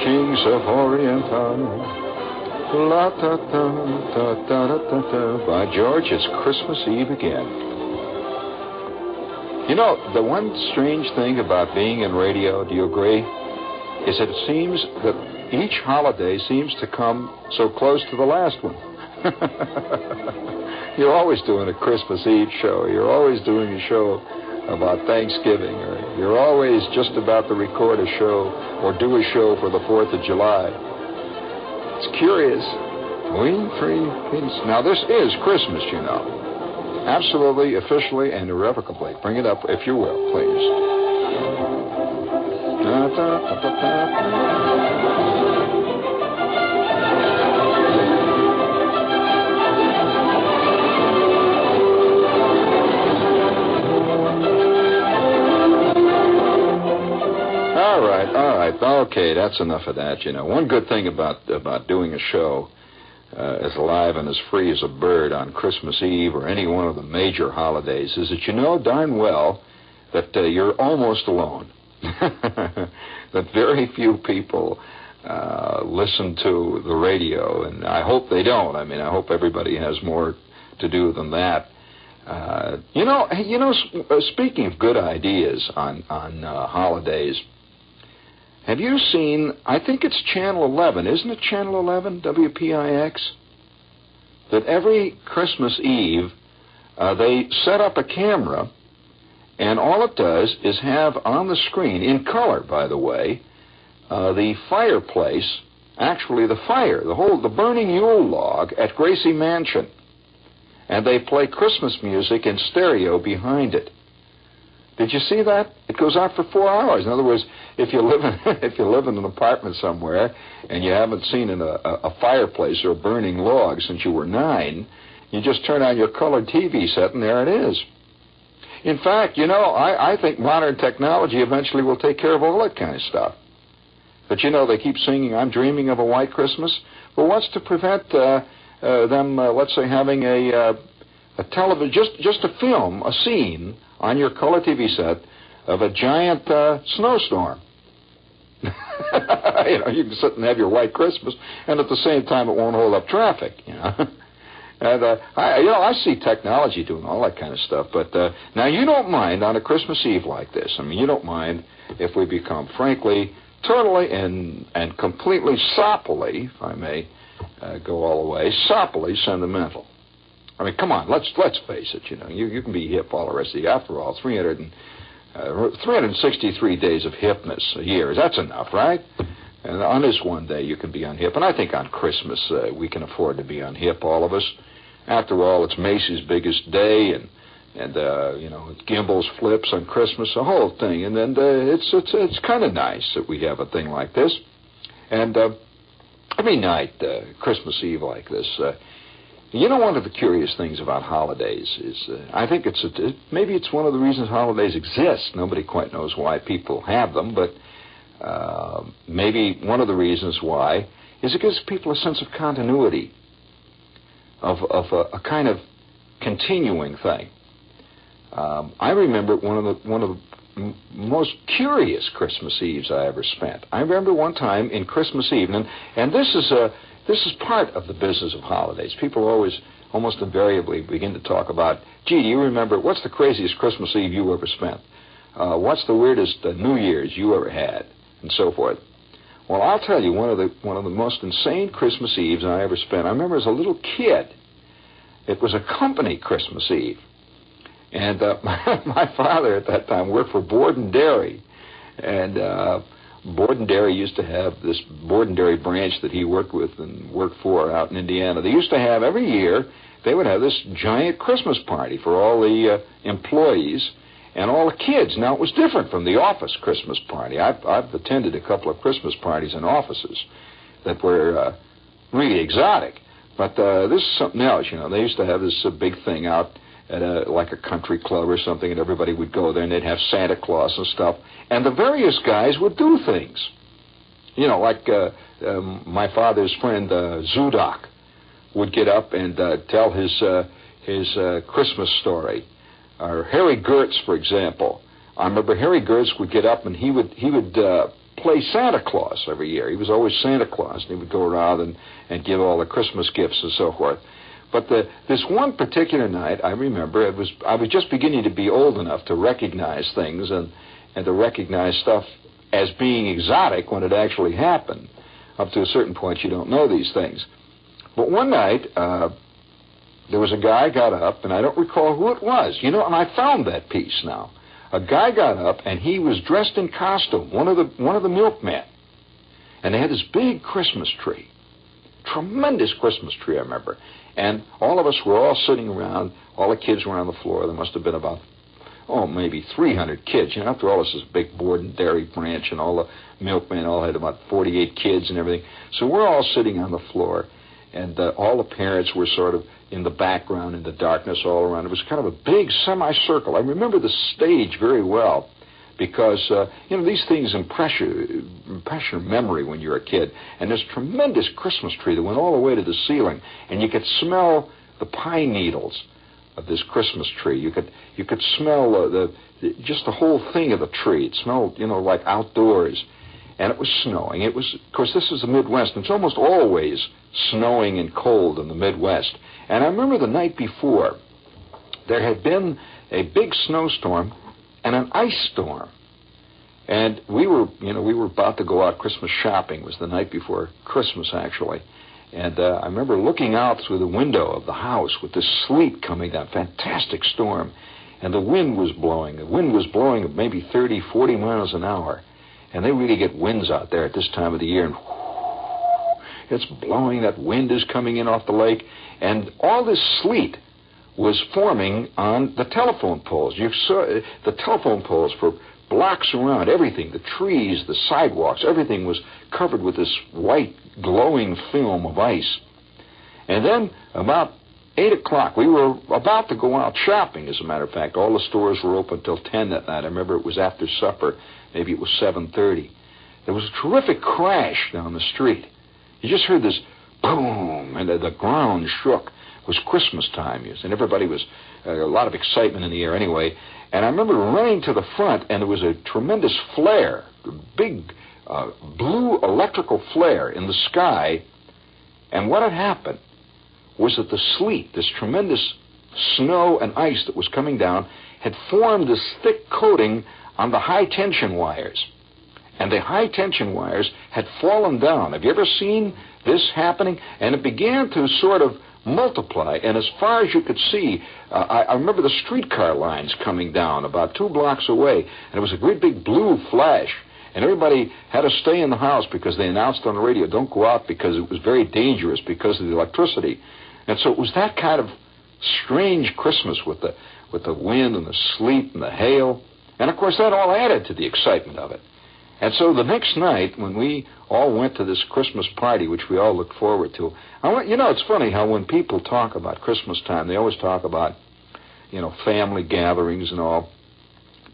kings of Oriental. La ta ta ta ta ta ta. By George, it's Christmas Eve again. You know, the one strange thing about being in radio, do you agree, is that it seems that each holiday seems to come so close to the last one. You're always doing a Christmas Eve show. You're always doing a show about Thanksgiving, or you're always just about to record a show or do a show for the 4th of July. It's curious. Now, this is Christmas, you know. Absolutely, officially, and irrevocably. Bring it up, if you will, please. All right. Okay, that's enough of that, you know. One good thing about doing a show as live and as free as a bird on Christmas Eve or any one of the major holidays is that you know darn well that you're almost alone. That very few people listen to the radio, and I hope they don't. I mean, I hope everybody has more to do than that. Speaking of good ideas on holidays, have you seen, I think it's Channel 11, isn't it Channel 11, WPIX? That every Christmas Eve, they set up a camera, and all it does is have on the screen, in color, by the way, the fireplace, actually the fire, the burning Yule log at Gracie Mansion. And they play Christmas music in stereo behind it. Did you see that? It goes out for 4 hours. In other words, if you live in an apartment somewhere and you haven't seen a fireplace or a burning log since you were 9, you just turn on your colored TV set and there it is. In fact, you know, I think modern technology eventually will take care of all that kind of stuff. But you know, they keep singing, "I'm dreaming of a white Christmas." Well, what's to prevent them, let's say, having a television, just a film, a scene on your color TV set of a giant snowstorm. You know, you can sit and have your white Christmas, and at the same time, it won't hold up traffic. You know, and I see technology doing all that kind of stuff. But now, you don't mind on a Christmas Eve like this. I mean, you don't mind if we become, frankly, totally and completely soppily, if I may go all the way, soppily sentimental. I mean, come on, let's face it, you know. You can be hip all the rest of the year. After all, 363 days of hipness a year. That's enough, right? And on this one day, you can be unhip. And I think on Christmas, we can afford to be unhip, all of us. After all, it's Macy's biggest day, and you know, Gimbel's flips on Christmas, the whole thing. And then it's kind of nice that we have a thing like this. And every night, Christmas Eve like this, you know, one of the curious things about holidays is, I think maybe it's one of the reasons holidays exist. Nobody quite knows why people have them, but maybe one of the reasons why is it gives people a sense of continuity, of a kind of continuing thing. I remember one of the most curious Christmas Eves I ever spent. I remember one time in Christmas Eve, and this is part of the business of holidays. People always, almost invariably, begin to talk about, gee, do you remember, what's the craziest Christmas Eve you ever spent? What's the weirdest New Year's you ever had? And so forth. Well, I'll tell you, one of the most insane Christmas Eves I ever spent, I remember as a little kid, it was a company Christmas Eve. And my father at that time worked for Board and Dairy. And Board and Dairy used to have this Board and Dairy branch that he worked with and worked for out in Indiana. They used to have every year, they would have this giant Christmas party for all the employees and all the kids. Now, it was different from the office Christmas party. I've attended a couple of Christmas parties in offices that were really exotic. But this is something else, you know. They used to have this big thing out at like a country club or something, and everybody would go there, and they'd have Santa Claus and stuff. And the various guys would do things. You know, like my father's friend Zudak would get up and tell his Christmas story. Or Harry Gertz, for example. I remember Harry Gertz would get up and he would play Santa Claus every year. He was always Santa Claus, and he would go around and give all the Christmas gifts and so forth. But this one particular night, I remember, I was just beginning to be old enough to recognize things and to recognize stuff as being exotic when it actually happened. Up to a certain point, you don't know these things. But one night, there was a guy got up, and I don't recall who it was. And I found that piece now. A guy got up, and he was dressed in costume, one of the milkmen. And they had this big Christmas tree. Tremendous Christmas tree, I remember. And all of us were all sitting around, all the kids were on the floor. There must have been about, maybe 300 kids. After all, this is a big board and dairy branch, and all the milkmen all had about 48 kids and everything. So we're all sitting on the floor, and all the parents were sort of in the background in the darkness all around. It was kind of a big semicircle. I remember the stage very well because, these things impress your memory when you're a kid. And this tremendous Christmas tree that went all the way to the ceiling, and you could smell the pine needles of this Christmas tree. You could smell just the whole thing of the tree. It smelled, like outdoors. And it was snowing. It was, of course, this is the Midwest, and it's almost always snowing and cold in the Midwest. And I remember the night before, there had been a big snowstorm and an ice storm. And we were about to go out Christmas shopping. It was the night before Christmas, actually. And I remember looking out through the window of the house with this sleet coming down, fantastic storm. And the wind was blowing. The wind was blowing at maybe 30, 40 miles an hour. And they really get winds out there at this time of the year. And it's blowing. That wind is coming in off the lake. And all this sleet was forming on the telephone poles. You saw the telephone poles for blocks around. Everything, the trees, the sidewalks, everything was covered with this white glowing film of ice. And then about 8 o'clock, we were about to go out shopping, as a matter of fact. All the stores were open till 10 that night. I remember it was after supper. Maybe it was 7:30. There was a terrific crash down the street. You just heard this boom, and the ground shook. It was Christmas time, and everybody was, a lot of excitement in the air anyway. And I remember running to the front, and there was a tremendous flare, a big blue electrical flare in the sky. And what had happened was that the sleet, this tremendous snow and ice that was coming down, had formed this thick coating on the high-tension wires. And the high-tension wires had fallen down. Have you ever seen this happening? And it began to sort of multiply. And as far as you could see, I remember the streetcar lines coming down about 2 blocks away. And it was a great big blue flash. And everybody had to stay in the house because they announced on the radio, don't go out because it was very dangerous because of the electricity. And so it was that kind of strange Christmas with the wind and the sleet and the hail. And, of course, that all added to the excitement of it. And so the next night, when we all went to this Christmas party, which we all looked forward to, it's funny how when people talk about Christmas time, they always talk about, family gatherings and all.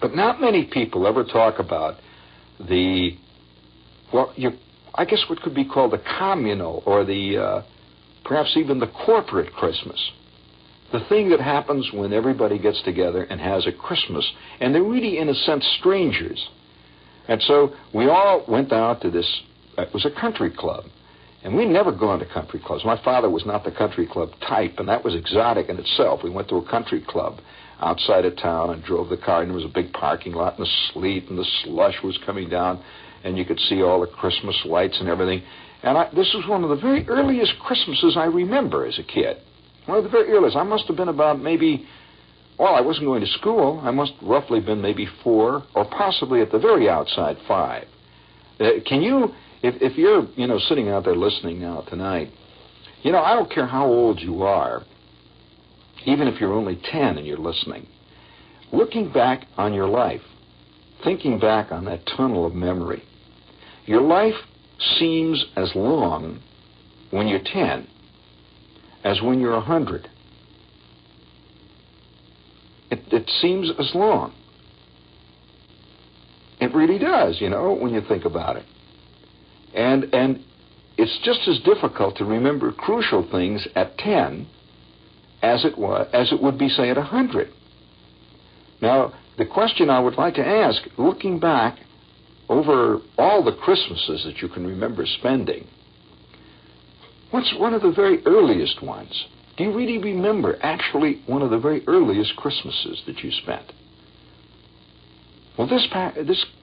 But not many people ever talk about I guess what could be called the communal or perhaps even the corporate Christmas. The thing that happens when everybody gets together and has a Christmas. And they're really, in a sense, strangers. And so we all went out to this, it was a country club. And we'd never gone to country clubs. My father was not the country club type, and that was exotic in itself. We went to a country club outside of town and drove the car, and there was a big parking lot, and the sleet and the slush was coming down, and you could see all the Christmas lights and everything. And this was one of the very earliest Christmases I remember as a kid. One of the very earliest. I must have been about maybe, I wasn't going to school. I must roughly been maybe 4, or possibly at the very outside 5. Can you, if you're, sitting out there listening now tonight, I don't care how old you are, even if you're only 10 and you're listening, looking back on your life, thinking back on that tunnel of memory, your life seems as long when you're 10 as when you're 100. It seems as long. It really does, when you think about it. And it's just as difficult to remember crucial things at 10 as it would be, say, at 100. Now, the question I would like to ask, looking back over all the Christmases that you can remember spending, what's one of the very earliest ones? Do you really remember actually one of the very earliest Christmases that you spent? Well, this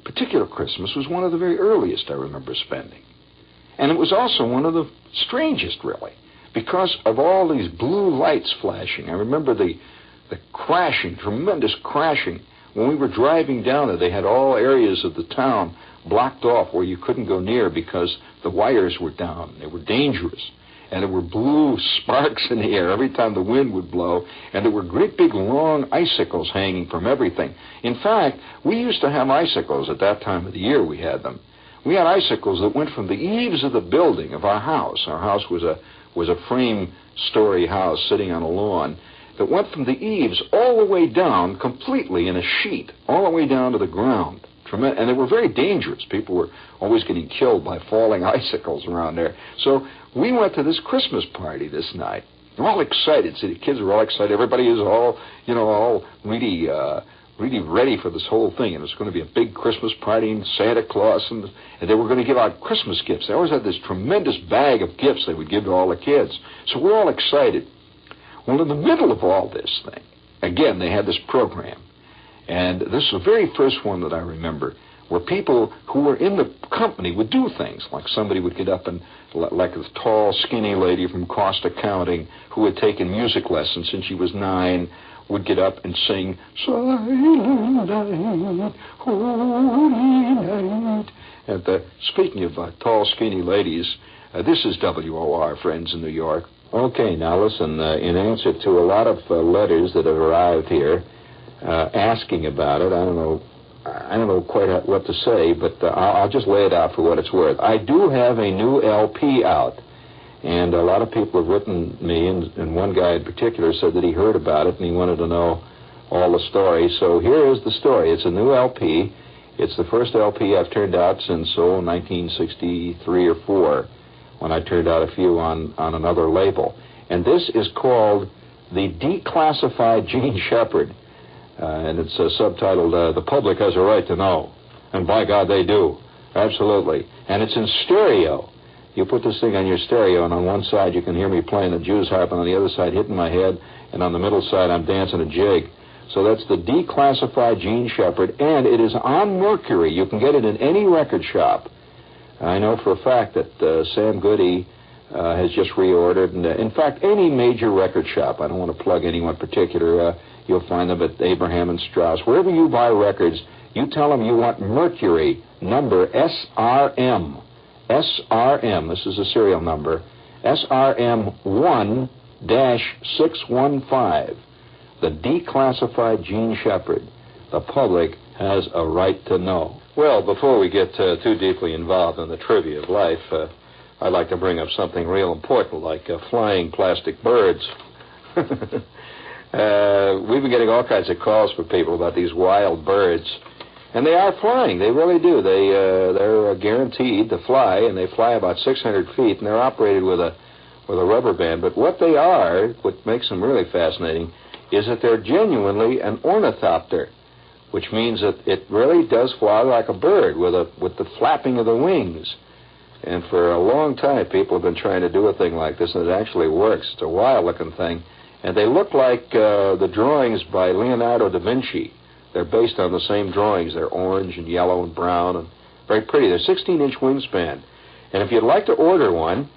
particular Christmas was one of the very earliest I remember spending. And it was also one of the strangest, really, because of all these blue lights flashing. I remember the crashing, tremendous crashing. When we were driving down there, they had all areas of the town blocked off where you couldn't go near because the wires were down. They were dangerous. And there were blue sparks in the air every time the wind would blow, and there were great big long icicles hanging from everything. In fact, we used to have icicles at that time of the year. We had them. We had icicles that went from the eaves of the building of our house. Our house was a frame-story house sitting on a lawn that went from the eaves all the way down completely in a sheet, all the way down to the ground. And they were very dangerous. People were always getting killed by falling icicles around there. So we went to this Christmas party this night. We're all excited. See, the kids were all excited. Everybody is all really ready for this whole thing. And it's going to be a big Christmas party, and Santa Claus, and they were going to give out Christmas gifts. They always had this tremendous bag of gifts they would give to all the kids. So we're all excited. Well, in the middle of all this thing, again, they had this program. And this is the very first one that I remember, where people who were in the company would do things, like somebody would get up and, like a tall, skinny lady from cost accounting who had taken music lessons since she was 9, would get up and sing, Silent Night, Holy Night. And speaking of tall, skinny ladies, this is WOR, friends in New York. Okay, now listen, in answer to a lot of letters that have arrived here, asking about it. I don't know quite what to say, but I'll just lay it out for what it's worth. I do have a new LP out, and a lot of people have written me, and one guy in particular said that he heard about it and he wanted to know all the story. So here is the story. It's a new LP. It's the first LP I've turned out since 1963 or 4, when I turned out a few on another label. And this is called The Declassified Gene Shepherd. And it's subtitled, The Public Has a Right to Know. And by God, they do. Absolutely. And it's in stereo. You put this thing on your stereo, and on one side you can hear me playing the Jew's harp, and on the other side hitting my head, and on the middle side I'm dancing a jig. So that's The Declassified Gene Shepherd, and it is on Mercury. You can get it in any record shop. I know for a fact that Sam Goody has just reordered. And, in fact, any major record shop, I don't want to plug anyone particular, you'll find them at Abraham and Strauss. Wherever you buy records, you tell them you want Mercury, number SRM. SRM, this is a serial number, SRM 1-615. The Declassified Gene Shepherd. The public has a right to know. Well, before we get too deeply involved in the trivia of life, I'd like to bring up something real important, like flying plastic birds. We've been getting all kinds of calls from people about these wild birds, and they are flying. They really do. They're guaranteed to fly, and they fly about 600 feet, and they're operated with a rubber band. But what they are, what makes them really fascinating, is that they're genuinely an ornithopter, which means that it really does fly like a bird with the flapping of the wings. And for a long time, people have been trying to do a thing like this, and it actually works. It's a wild-looking thing. And they look like the drawings by Leonardo da Vinci. They're based on the same drawings. They're orange and yellow and brown and very pretty. They're 16-inch wingspan. And if you'd like to order one,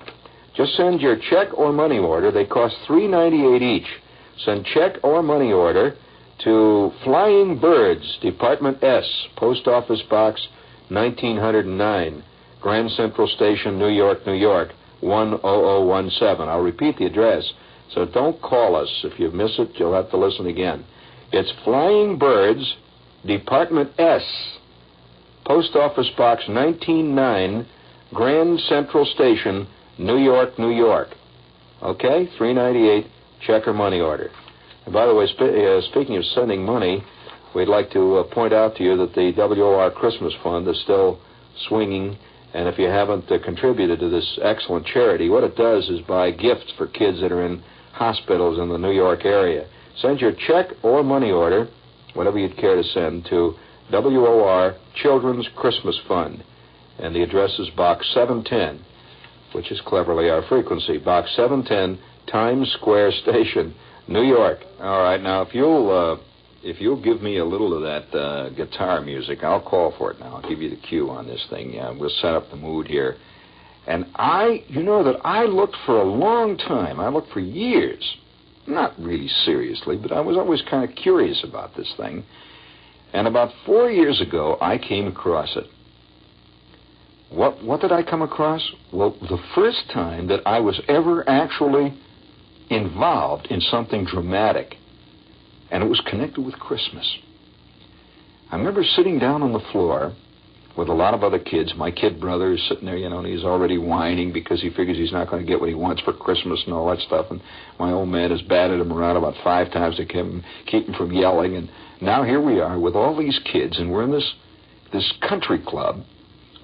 just send your check or money order. They cost $3.98 each. Send check or money order to Flying Birds, Department S, Post Office Box 1909, Grand Central Station, New York, New York, 10017. I'll repeat the address, so don't call us. If you miss it, you'll have to listen again. It's Flying Birds, Department S, Post Office Box 199, Grand Central Station, New York, New York. Okay? $3.98, check or money order. And by the way, speaking of sending money, we'd like to point out to you that the WOR Christmas Fund is still swinging. And if you haven't contributed to this excellent charity, what it does is buy gifts for kids that are in hospitals in the New York area. Send your check or money order, whatever you'd care to send, to WOR Children's Christmas Fund. And the address is Box 710, which is cleverly our frequency. Box 710, Times Square Station, New York. All right, now, if you'll give me a little of that guitar music, I'll call for it now. I'll give you the cue on this thing. Yeah, we'll set up the mood here. And I looked for a long time. I looked for years. Not really seriously, but I was always kind of curious about this thing. And about 4 years ago, I came across it. What did I come across? Well, the first time that I was ever actually involved in something dramatic. And it was connected with Christmas. I remember sitting down on the floor with a lot of other kids. My kid brother is sitting there, and he's already whining because he figures he's not going to get what he wants for Christmas and all that stuff. And my old man has batted him around about 5 times to keep him from yelling. And now here we are with all these kids, and we're in this country club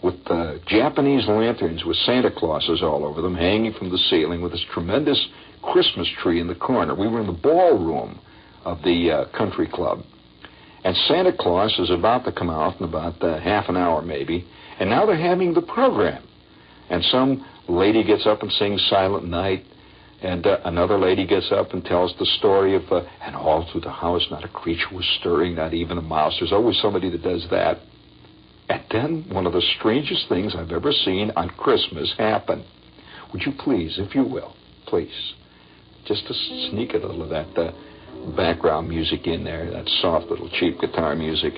with Japanese lanterns with Santa Clauses all over them hanging from the ceiling with this tremendous Christmas tree in the corner. We were in the ballroom of the country club. And Santa Claus is about to come out in about half an hour maybe. And now they're having the program. And some lady gets up and sings Silent Night. And another lady gets up and tells the story of, and all through the house not a creature was stirring, not even a mouse. There's always somebody that does that. And then one of the strangest things I've ever seen on Christmas happen. Would you please, if you will, please, just to sneak a little of that background music in there, that soft little cheap guitar music.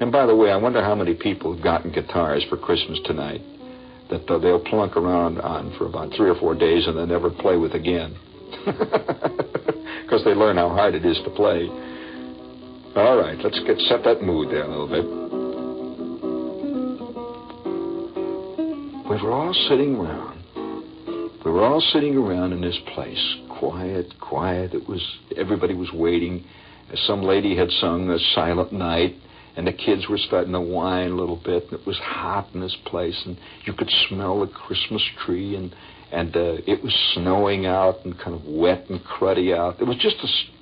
And by the way, I wonder how many people have gotten guitars for Christmas tonight that they'll plunk around on for about 3 or 4 days and then never play with again. Because they learn how hard it is to play. All right, let's set that mood there a little bit. We were all sitting around. We were all sitting around in this place. Quiet. Everybody was waiting. Some lady had sung a Silent Night, and the kids were starting to whine a little bit. And it was hot in this place, and you could smell the Christmas tree, and it was snowing out and kind of wet and cruddy out. It was just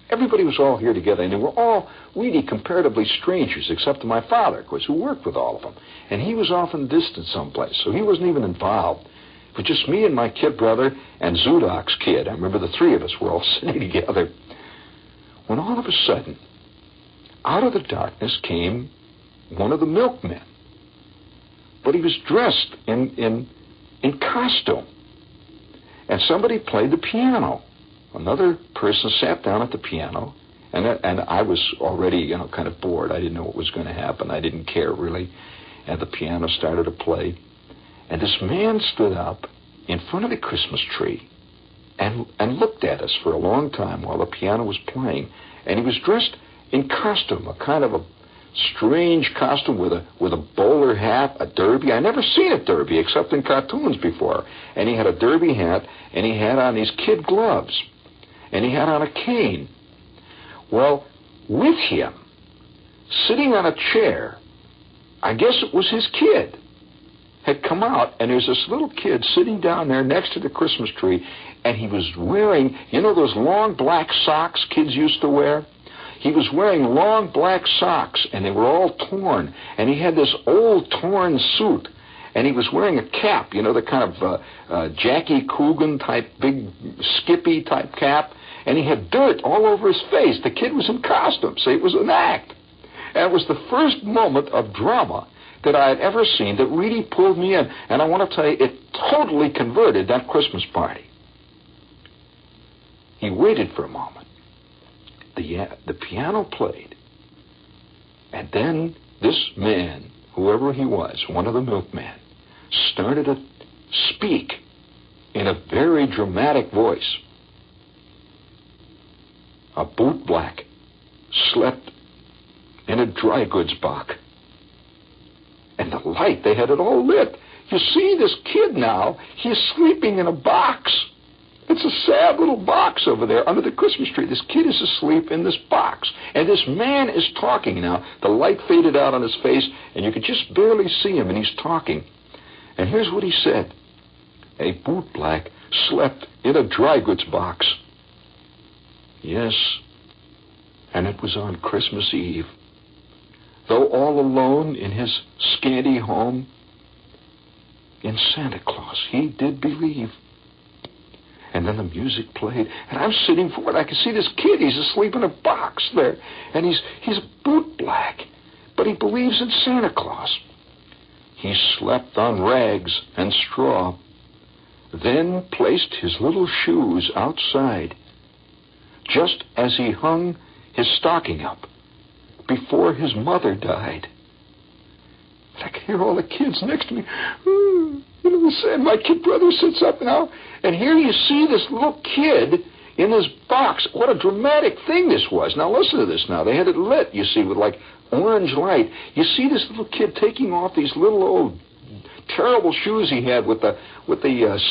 everybody was all here together, and they were all really comparatively strangers, except to my father, of course, who worked with all of them. And he was off in distant someplace, so he wasn't even involved. It was just me and my kid brother and Zudok's kid. I remember the 3 of us were all sitting together. When all of a sudden, out of the darkness came one of the milkmen. But he was dressed in costume. And somebody played the piano. Another person sat down at the piano, and I was already, kind of bored. I didn't know what was going to happen. I didn't care, really. And the piano started to play. And this man stood up in front of the Christmas tree and looked at us for a long time while the piano was playing. And he was dressed in costume, a kind of a strange costume with a bowler hat, a derby. I never seen a derby except in cartoons before. And he had a derby hat, and he had on these kid gloves, and he had on a cane. Well, with him, sitting on a chair, I guess it was his kid, had come out, and there's this little kid sitting down there next to the Christmas tree, and he was wearing, those long black socks kids used to wear? He was wearing long black socks, and they were all torn, and he had this old torn suit, and he was wearing a cap, the kind of Jackie Coogan type, big Skippy type cap, and he had dirt all over his face. The kid was in costume, so it was an act. And it was the first moment of drama that I had ever seen that really pulled me in. And I want to tell you, it totally converted that Christmas party. He waited for a moment. The piano played. And then this man, whoever he was, one of the milkmen, started to speak in a very dramatic voice. A bootblack slept in a dry goods box. And the light, they had it all lit. You see this kid now, he's sleeping in a box. It's a sad little box over there under the Christmas tree. This kid is asleep in this box. And this man is talking now. The light faded out on his face, and you could just barely see him, and he's talking. And here's what he said. A bootblack slept in a dry goods box. Yes, and it was on Christmas Eve. though all alone in his scanty home, in Santa Claus he did believe. And then the music played, and I'm sitting for it. I can see this kid. He's asleep in a box there, and he's bootblack, but he believes in Santa Claus. He slept on rags and straw, then placed his little shoes outside, just as he hung his stocking up before his mother died. I can hear all the kids next to me. And my kid brother sits up now, and here you see this little kid in this box. What a dramatic thing this was. Now listen to this now. They had it lit, you see, with like orange light. You see this little kid taking off these little old terrible shoes he had with the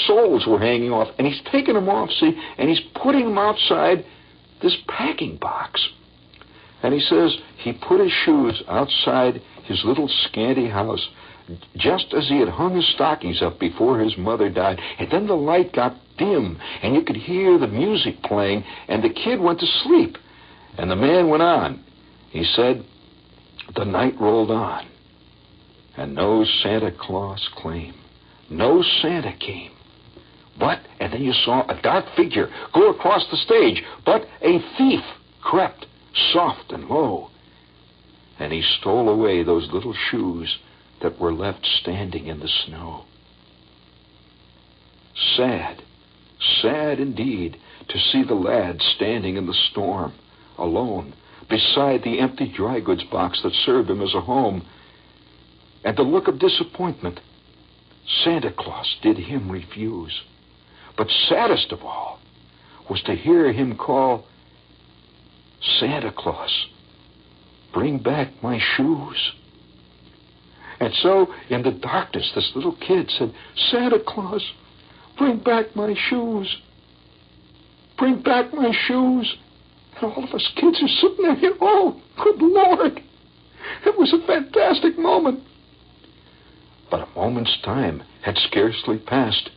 soles were hanging off, and he's taking them off, see, and he's putting them outside this packing box. And he says he put his shoes outside his little scanty house just as he had hung his stockings up before his mother died. And then the light got dim, and you could hear the music playing, and the kid went to sleep. And the man went on. He said, the night rolled on, and no Santa Claus came. No Santa came. But, and then you saw a dark figure go across the stage, but a thief crept soft and low, and he stole away those little shoes that were left standing in the snow. Sad, sad indeed to see the lad standing in the storm, alone, beside the empty dry goods box that served him as a home, and the look of disappointment Santa Claus did him refuse. But saddest of all was to hear him call, Santa Claus, bring back my shoes. And so, in the darkness, this little kid said, Santa Claus, bring back my shoes. Bring back my shoes. And all of us kids are sitting there, and oh, good Lord. It was a fantastic moment. But a moment's time had scarcely passed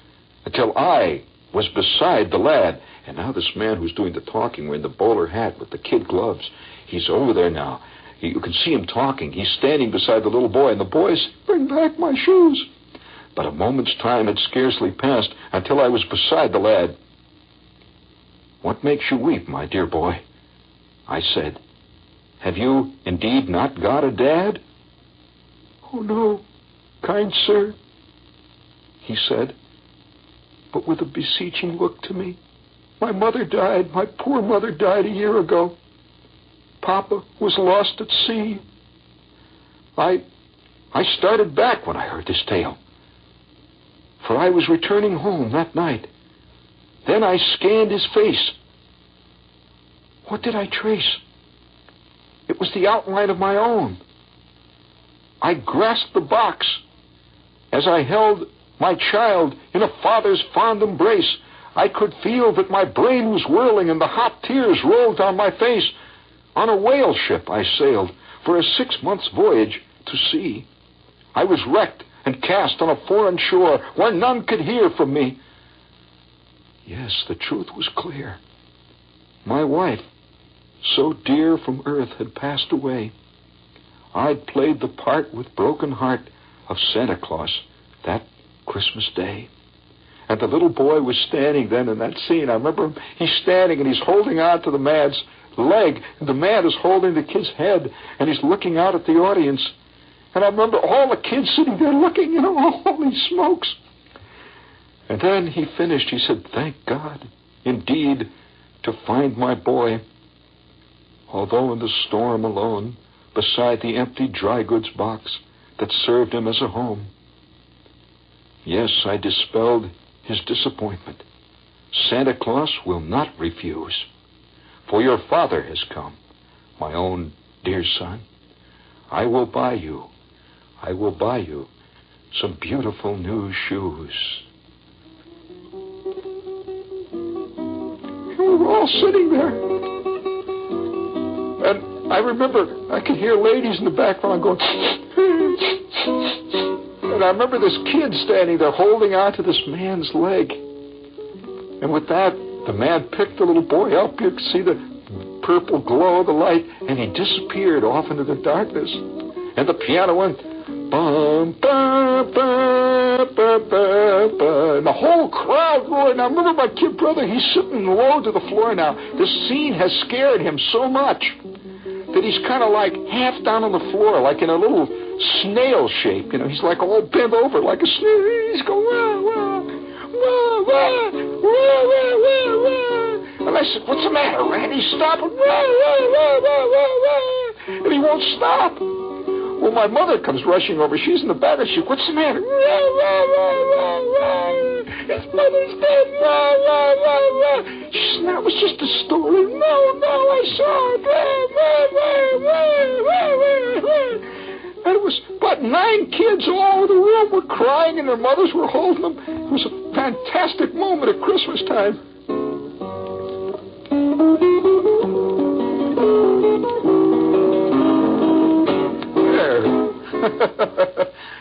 until I was beside the lad. And now this man who's doing the talking, wearing the bowler hat with the kid gloves, he's over there now. You can see him talking. He's standing beside the little boy, and the boy says, bring back my shoes. But a moment's time had scarcely passed until I was beside the lad. What makes you weep, my dear boy? I said, have you indeed not got a dad? Oh, no, kind sir, he said, but with a beseeching look to me. My mother died. My poor mother died a year ago. Papa was lost at sea. I started back when I heard this tale, for I was returning home that night. Then I scanned his face. What did I trace? It was the outline of my own. I grasped the box as I held my child in a father's fond embrace. I could feel that my brain was whirling and the hot tears rolled down my face. On a whale ship I sailed for a 6-month voyage to sea. I was wrecked and cast on a foreign shore where none could hear from me. Yes, the truth was clear. My wife, so dear from earth, had passed away. I'd played the part with broken heart of Santa Claus that Christmas Day. And the little boy was standing then in that scene. I remember him, he's standing and he's holding on to the man's leg, and the man is holding the kid's head, and he's looking out at the audience. And I remember all the kids sitting there looking, holy smokes. And then he finished. He said, thank God, indeed, to find my boy, although in the storm alone, beside the empty dry goods box that served him as a home. Yes, I dispelled his disappointment. Santa Claus will not refuse. For your father has come, my own dear son. I will buy you some beautiful new shoes. We were all sitting there. And I remember I could hear ladies in the background going, and I remember this kid standing there holding on to this man's leg. And with that, the man picked the little boy up. You could see the purple glow of the light, and he disappeared off into the darkness. and the piano went bum, bum, bum, bum, bum, bum, and the whole crowd roared. Now, remember my kid brother, he's sitting low to the floor now. This scene has scared him so much that he's kind of like half down on the floor, like in a little snail shape. You know, he's like all bent over like a snail. He's going, wah, wah, wah, wah, wah, wah, wah, wah. And I said, what's the matter, Randy? Stop it. Wah, wah, wah, wah, wah, wah. And he won't stop. Well, my mother comes rushing over. She's in the back. She said, what's the matter? Wah, wah, wah, wah, wah. His mother's dead. Wah, wah, wah, wah. She said, that was just a story. No, I saw it. Wah, wah, wah, wah, wah, wah, wah. And it was about 9 kids all over the room were crying, and their mothers were holding them. It was a fantastic moment at Christmas time.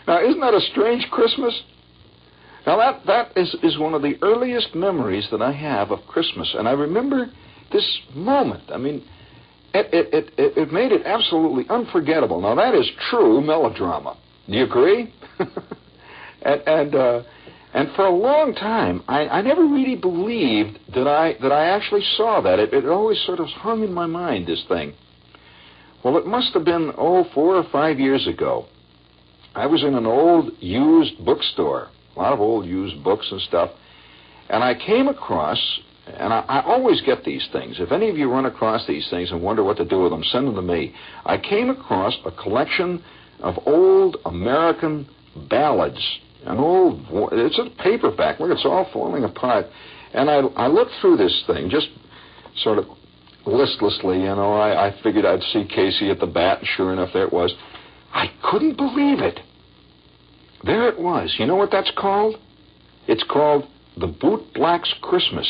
Now, isn't that a strange Christmas? Now, that is one of the earliest memories that I have of Christmas, and I remember this moment. I mean, it made it absolutely unforgettable. Now, that is true melodrama. Do you agree? and for a long time, I never really believed that I actually saw that. It always sort of hung in my mind, this thing. Well, it must have been, 4 or 5 years ago. I was in an old used bookstore, a lot of old used books and stuff, and I came across, and I always get these things. If any of you run across these things and wonder what to do with them, send them to me. I came across a collection of old American ballads, it's a paperback. Look, it's all falling apart. And I looked through this thing, just sort of listlessly, you know. I figured I'd see Casey at the bat, and sure enough, there it was. I couldn't believe it. There it was. You know what that's called? It's called The Bootblack's Christmas.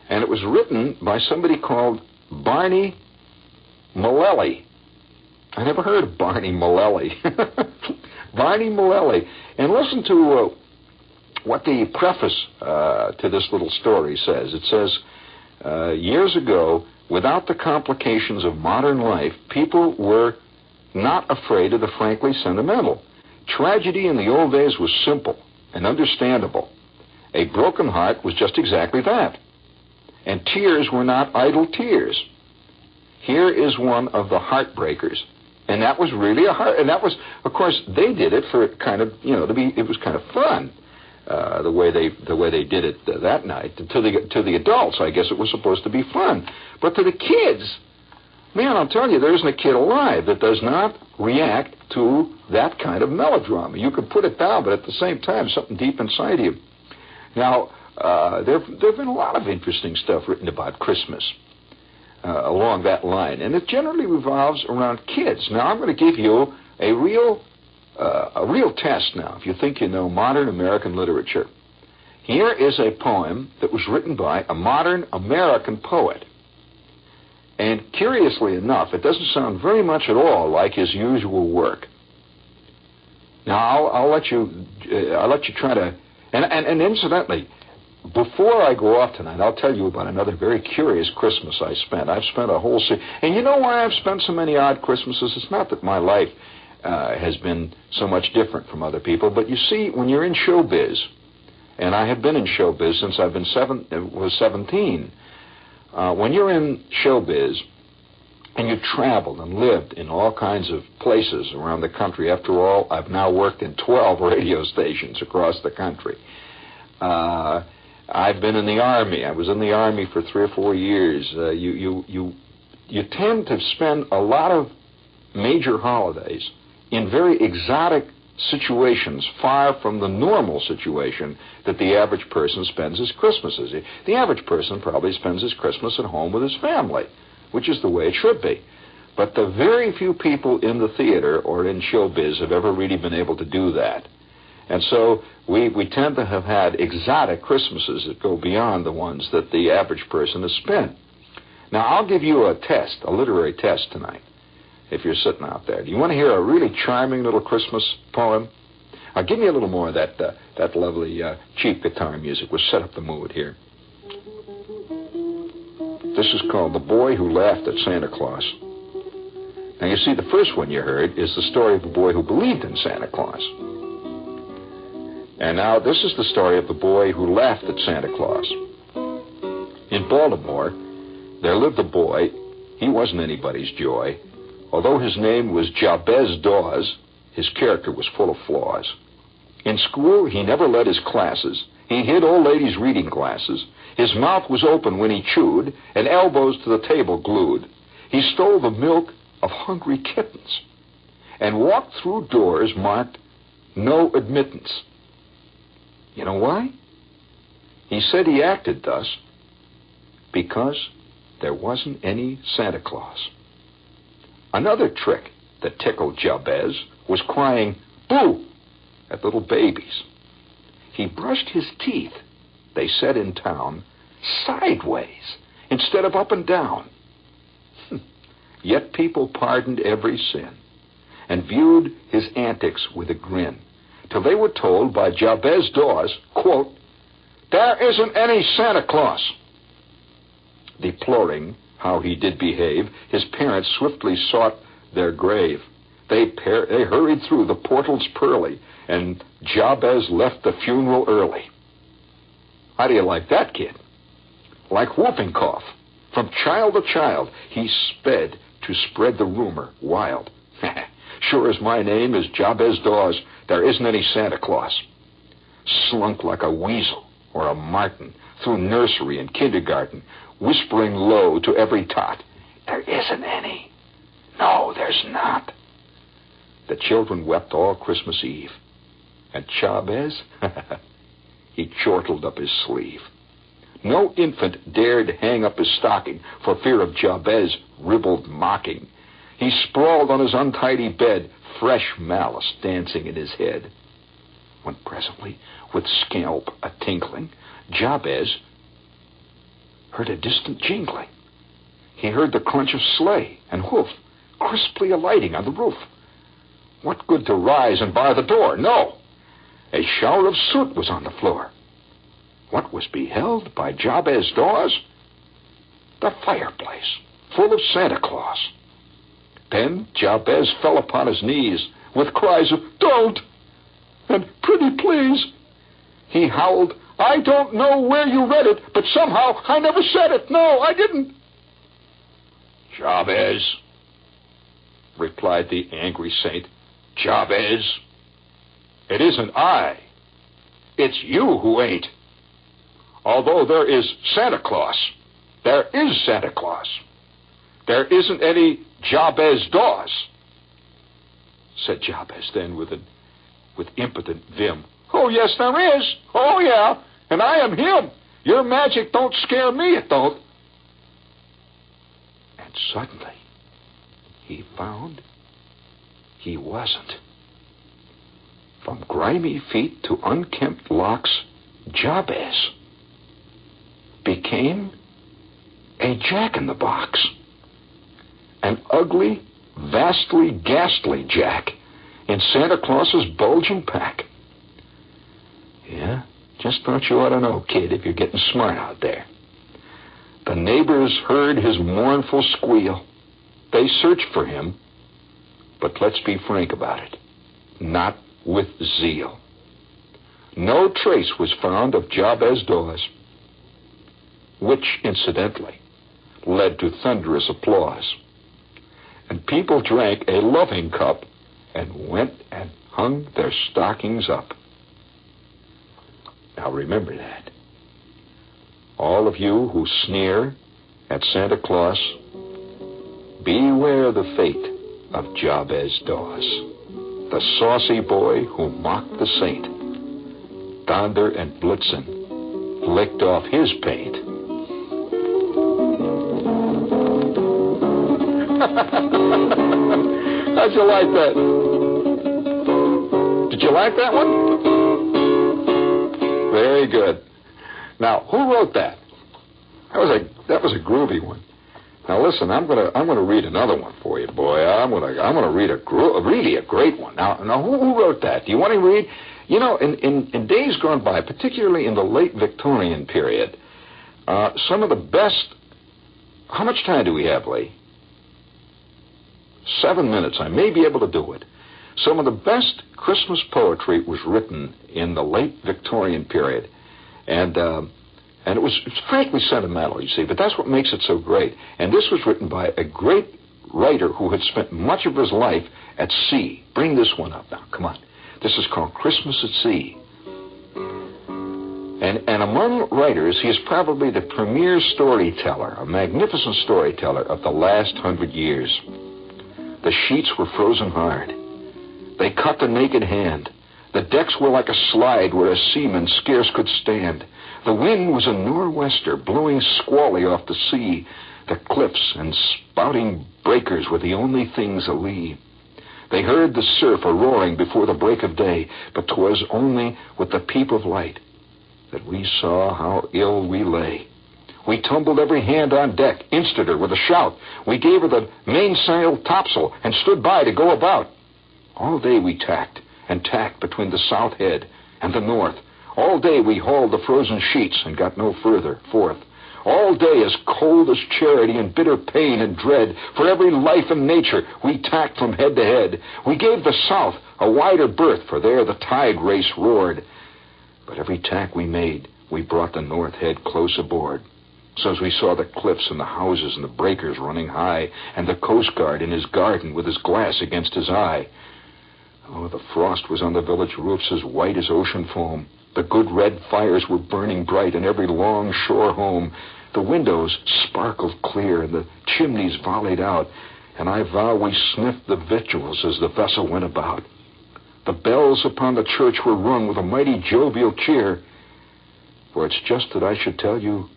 And it was written by somebody called Barney Mullally. I never heard of Barney Mullally. Barney Mullally. And listen to what the preface to this little story says. It says, years ago, without the complications of modern life, people were not afraid of the frankly sentimental. Tragedy in the old days was simple and understandable. A broken heart was just exactly that. And tears were not idle tears. Here is one of the heartbreakers. And that was really a heart. And that was, of course, they did it for kind of, it was kind of fun. The way they did it that night. To the adults, I guess it was supposed to be fun. But to the kids, man, I'll tell you, there isn't a kid alive that does not react to that kind of melodrama. You could put it down, but at the same time, something deep inside you. Now, there have been a lot of interesting stuff written about Christmas along that line, and it generally revolves around kids. Now, I'm going to give you a real test now, if you think you know modern American literature. Here is a poem that was written by a modern American poet. And curiously enough, it doesn't sound very much at all like his usual work. Now, I'll let you try to, and incidentally, before I go off tonight, I'll tell you about another very curious Christmas I spent. I've spent a whole and you know why I've spent so many odd Christmases? It's not that my life has been so much different from other people, but you see, when you're in showbiz, and I have been in showbiz since I've been 17. When you're in showbiz and you traveled and lived in all kinds of places around the country, after all, I've now worked in 12 radio stations across the country. I've been in the Army. I was in the Army for 3 or 4 years. You tend to spend a lot of major holidays in very exotic situations, far from the normal situation that the average person spends his Christmases. The average person probably spends his Christmas at home with his family, which is the way it should be. But the very few people in the theater or in showbiz have ever really been able to do that. And so we tend to have had exotic Christmases that go beyond the ones that the average person has spent. Now, I'll give you a test, a literary test tonight, if you're sitting out there. Do you want to hear a really charming little Christmas poem? Give me a little more of that lovely cheap guitar music. We'll set up the mood here. This is called The Boy Who Laughed at Santa Claus. Now, you see, the first one you heard is the story of a boy who believed in Santa Claus. And now this is the story of the boy who laughed at Santa Claus. In Baltimore, there lived a boy. He wasn't anybody's joy. Although his name was Jabez Dawes, his character was full of flaws. In school, he never led his classes. He hid old ladies' reading glasses. His mouth was open when he chewed, and elbows to the table glued. He stole the milk of hungry kittens and walked through doors marked no admittance. You know why? He said he acted thus because there wasn't any Santa Claus. Another trick that tickled Jabez was crying boo at little babies. He brushed his teeth, they said in town, sideways instead of up and down. Yet people pardoned every sin and viewed his antics with a grin, till they were told by Jabez Dawes, quote, "There isn't any Santa Claus." Deploring how he did behave, his parents swiftly sought their grave. They hurried through the portals pearly, and Jabez left the funeral early. How do you like that, kid? Like whooping cough, from child to child, he sped to spread the rumor wild. Sure as my name is Jabez Dawes, there isn't any Santa Claus. Slunk like a weasel or a martin through nursery and kindergarten, whispering low to every tot, "There isn't any. No, there's not." The children wept all Christmas Eve. And Jabez, he chortled up his sleeve. No infant dared hang up his stocking for fear of Jabez ribald mocking. He sprawled on his untidy bed, fresh malice dancing in his head. When presently, with scalp a tinkling, Jabez heard a distant jingling. He heard the crunch of sleigh and hoof crisply alighting on the roof. What good to rise and bar the door? No! A shower of soot was on the floor. What was beheld by Jabez Dawes? The fireplace, full of Santa Claus. Then Jabez fell upon his knees with cries of "Don't!" and "Pretty please." He howled, "I don't know where you read it, but somehow I never said it. No, I didn't." "Jabez," replied the angry saint, "Jabez, it isn't I. It's you who ain't. Although there is Santa Claus, there is Santa Claus. There isn't any Jabez Dawes," said Jabez then with impotent vim. "Oh, yes, there is. Oh, yeah, and I am him. Your magic don't scare me, it don't." And suddenly he found he wasn't. From grimy feet to unkempt locks, Jabez became a jack-in-the-box. An ugly, vastly ghastly jack in Santa Claus's bulging pack. Yeah, just thought you ought to know, kid, if you're getting smart out there. The neighbors heard his mournful squeal. They searched for him, but let's be frank about it, not with zeal. No trace was found of Jabez Dawes, which, incidentally, led to thunderous applause. And people drank a loving cup and went and hung their stockings up. Now remember that. All of you who sneer at Santa Claus, beware the fate of Jabez Dawes, the saucy boy who mocked the saint. Donder and Blitzen licked off his paint. How'd you like that? Did you like that one? Very good. Now, who wrote that? That was a groovy one. Now listen, I'm gonna read another one for you, boy. I'm gonna read really a great one. Now who wrote that? Do you want to read? You know, in days gone by, particularly in the late Victorian period, some of the best. How much time do we have, Lee? 7 minutes. I may be able to do it. Some of the best Christmas poetry was written in the late Victorian period. And it was frankly sentimental, you see, but that's what makes it so great. And this was written by a great writer who had spent much of his life at sea. Bring this one up now, come on. This is called Christmas at Sea. And among writers, he is probably the premier storyteller, a magnificent storyteller of the last 100 years. The sheets were frozen hard. They cut the naked hand. The decks were like a slide where a seaman scarce could stand. The wind was a nor'wester blowing squally off the sea. The cliffs and spouting breakers were the only things alee. They heard the surf a-roaring before the break of day, but 'twas only with the peep of light that we saw how ill we lay. We tumbled every hand on deck, insted her with a shout. We gave her the mainsail topsail and stood by to go about. All day we tacked and tacked between the south head and the north. All day we hauled the frozen sheets and got no further forth. All day as cold as charity and bitter pain and dread, for every life in nature we tacked from head to head. We gave the south a wider berth, for there the tide race roared. But every tack we made, we brought the north head close aboard. So as we saw the cliffs and the houses and the breakers running high, and the Coast Guard in his garden with his glass against his eye. Oh, the frost was on the village roofs as white as ocean foam. The good red fires were burning bright in every long shore home. The windows sparkled clear and the chimneys volleyed out, and I vow we sniffed the victuals as the vessel went about. The bells upon the church were rung with a mighty jovial cheer. For it's just that I should tell you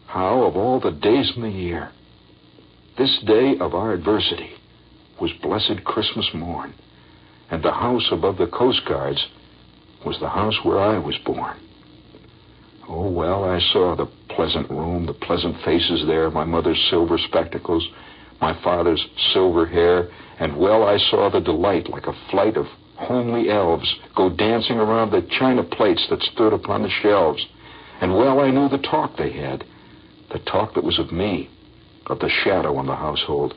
how, of all the days in the year, this day of our adversity was blessed Christmas morn, and the house above the Coast Guards was the house where I was born. Oh, well, I saw the pleasant room, the pleasant faces there, my mother's silver spectacles, my father's silver hair, and well, I saw the delight like a flight of homely elves go dancing around the china plates that stood upon the shelves. And well, I knew the talk they had, the talk that was of me, of the shadow on the household,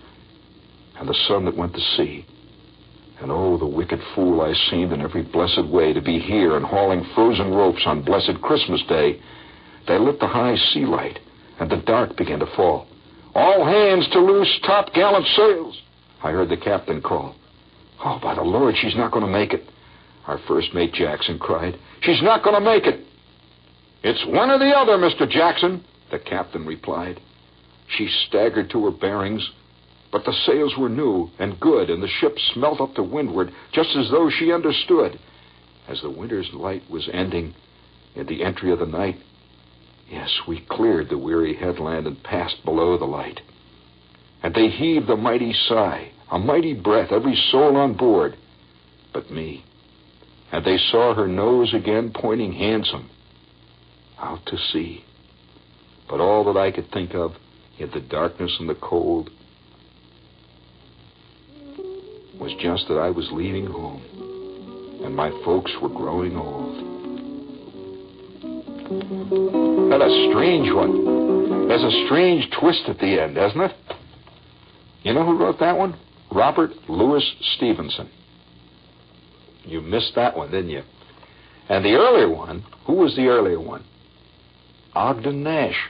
and the sun that went to sea. And oh, the wicked fool I seemed in every blessed way to be here and hauling frozen ropes on blessed Christmas Day. They lit the high sea light, and the dark began to fall. All hands to loose top-gallant sails, I heard the captain call. Oh, by the Lord, she's not going to make it, our first mate Jackson cried. She's not going to make it. It's one or the other, Mr. Jackson, the captain replied. She staggered to her bearings, but the sails were new and good, and the ship smelt up to windward, just as though she understood. As the winter's light was ending in the entry of the night, yes, we cleared the weary headland and passed below the light. And they heaved a mighty sigh, a mighty breath, every soul on board but me. And they saw her nose again pointing handsome out to sea. But all that I could think of in the darkness and the cold was just that I was leaving home, and my folks were growing old. That's a strange one. There's a strange twist at the end, hasn't it? You know who wrote that one? Robert Louis Stevenson. You missed that one, didn't you? And the earlier one, who was the earlier one? Ogden Nash.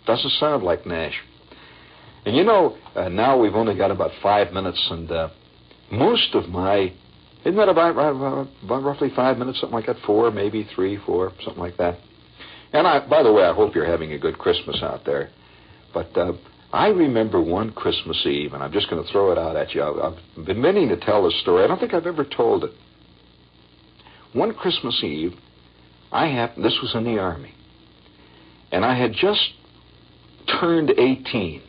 Doesn't sound like Nash. And you know, now we've only got about 5 minutes, and most of my, isn't that about roughly 5 minutes, something like that? 4, maybe 3, 4, something like that. And by the way, I hope you're having a good Christmas out there. But I remember one Christmas Eve, and I'm just going to throw it out at you. I've been meaning to tell this story. I don't think I've ever told it. One Christmas Eve, this was in the Army, and I had just turned 18.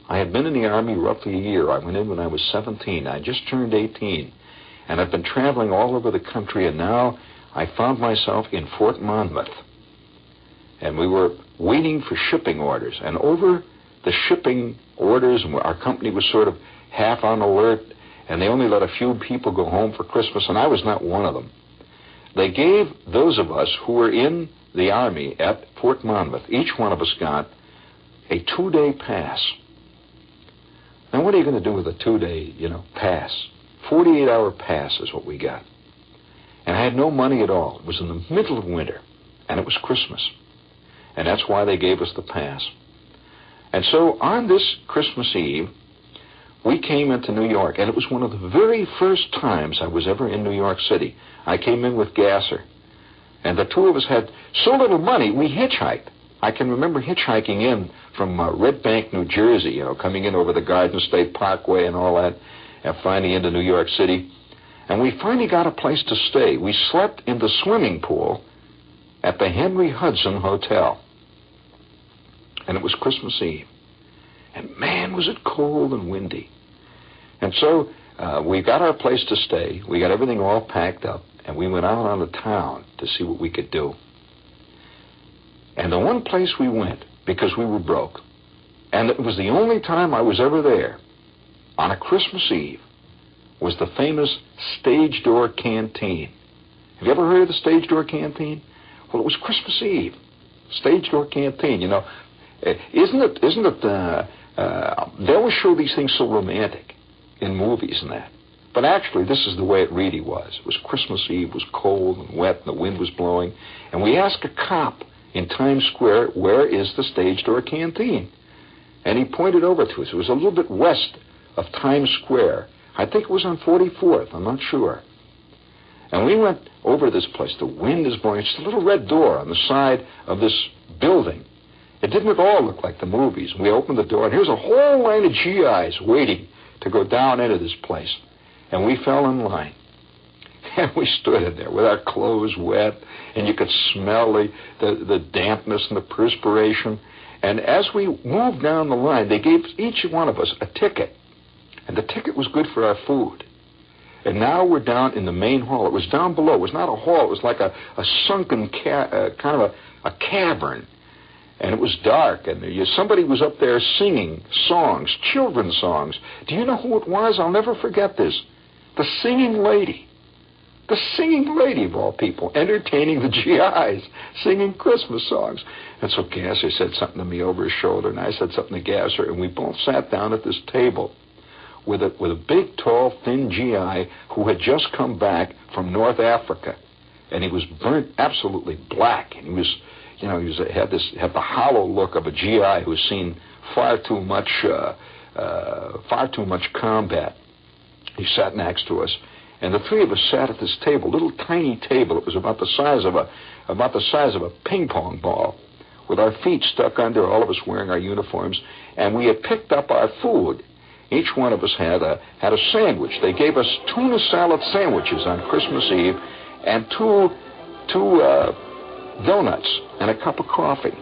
I had been in the Army roughly a year. I went in when I was 17. I just turned 18, and I've been traveling all over the country, and now I found myself in Fort Monmouth. And we were waiting for shipping orders, and over the shipping orders, our company was sort of half on alert, and they only let a few people go home for Christmas, and I was not one of them. They gave those of us who were in the Army at Fort Monmouth, each one of us got a 2-day pass. Now, what are you going to do with a 2-day, pass? 48-hour pass is what we got. And I had no money at all. It was in the middle of winter, and it was Christmas. And that's why they gave us the pass. And so on this Christmas Eve, we came into New York, and it was one of the very first times I was ever in New York City. I came in with Gasser, and the two of us had so little money, we hitchhiked. I can remember hitchhiking in from Red Bank, New Jersey, coming in over the Garden State Parkway and all that, and finally into New York City. And we finally got a place to stay. We slept in the swimming pool at the Henry Hudson Hotel. And it was Christmas Eve. And man, was it cold and windy. And so we got our place to stay. We got everything all packed up. And we went out on the town to see what we could do. And the one place we went, because we were broke, and it was the only time I was ever there, on a Christmas Eve, was the famous Stage Door Canteen. Have you ever heard of the Stage Door Canteen? Well, it was Christmas Eve. Stage Door Canteen, Isn't it, they always show these things so romantic in movies and that. But actually, this is the way it really was. It was Christmas Eve, it was cold and wet, and the wind was blowing. And we asked a cop in Times Square, where is the Stage Door Canteen? And he pointed over to us. It was a little bit west of Times Square. I think it was on 44th, I'm not sure. And we went over to this place. The wind is blowing. It's a little red door on the side of this building. It didn't at all look like the movies. We opened the door, and here's a whole line of GIs waiting to go down into this place. And we fell in line. And we stood in there with our clothes wet, and you could smell the dampness and the perspiration. And as we moved down the line, they gave each one of us a ticket. And the ticket was good for our food. And now we're down in the main hall. It was down below. It was not a hall. It was like a sunken kind of a cavern. And it was dark. And somebody was up there singing songs, children's songs. Do you know who it was? I'll never forget this. The singing lady. The singing lady, of all people, entertaining the GIs, singing Christmas songs. And so Gasser said something to me over his shoulder, and I said something to Gasser, and we both sat down at this table with a big, tall, thin GI who had just come back from North Africa. And he was burnt absolutely black. And he was, had the hollow look of a GI who's seen far too much combat. He sat next to us. And the three of us sat at this table, little tiny table. It was about the size of a ping pong ball, with our feet stuck under, all of us wearing our uniforms. And we had picked up our food. Each one of us had a sandwich. They gave us tuna salad sandwiches on Christmas Eve, and two donuts and a cup of coffee.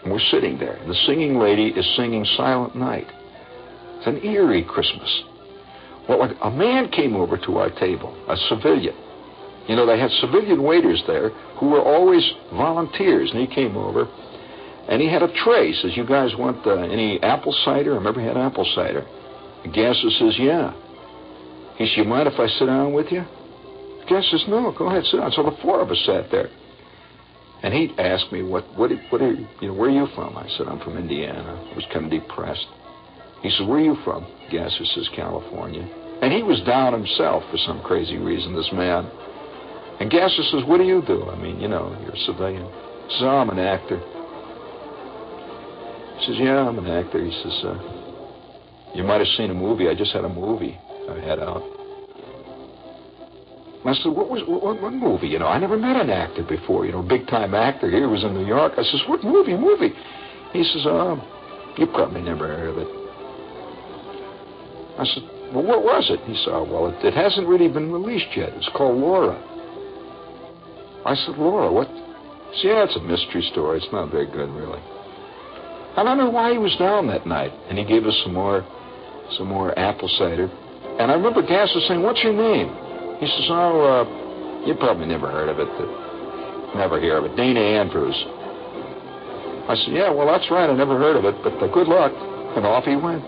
And we're sitting there. And the singing lady is singing Silent Night. It's an eerie Christmas. Well, a man came over to our table, a civilian. They had civilian waiters there who were always volunteers, and he came over, and he had a tray. He says, you guys want any apple cider? I remember he had apple cider. And Gasser says, yeah. He says, you mind if I sit down with you? Gasser says, no, go ahead, sit down. So the four of us sat there. And he asked me, where are you from? I said, I'm from Indiana. I was kind of depressed. He said, where are you from? Gasser says, California. And he was down himself for some crazy reason, this man. And Gasser says, what do you do? I mean, you're a civilian. He says, oh, I'm an actor. He says, yeah, I'm an actor. He says, you might have seen a movie. I just had a movie I had out. And I said, what movie? I never met an actor before, a big-time actor. Here he was in New York. I says, what movie? He says, you probably never heard of it. I said, well, what was it? He said, well, it hasn't really been released yet. It's called Laura. I said, Laura, what? He said, yeah, it's a mystery story. It's not very good, really. I don't know why he was down that night. And he gave us some more apple cider. And I remember Gasser saying, what's your name? He says, you probably never heard of it. Never hear of it. Dana Andrews. I said, yeah, well, that's right. I never heard of it, but good luck. And off he went.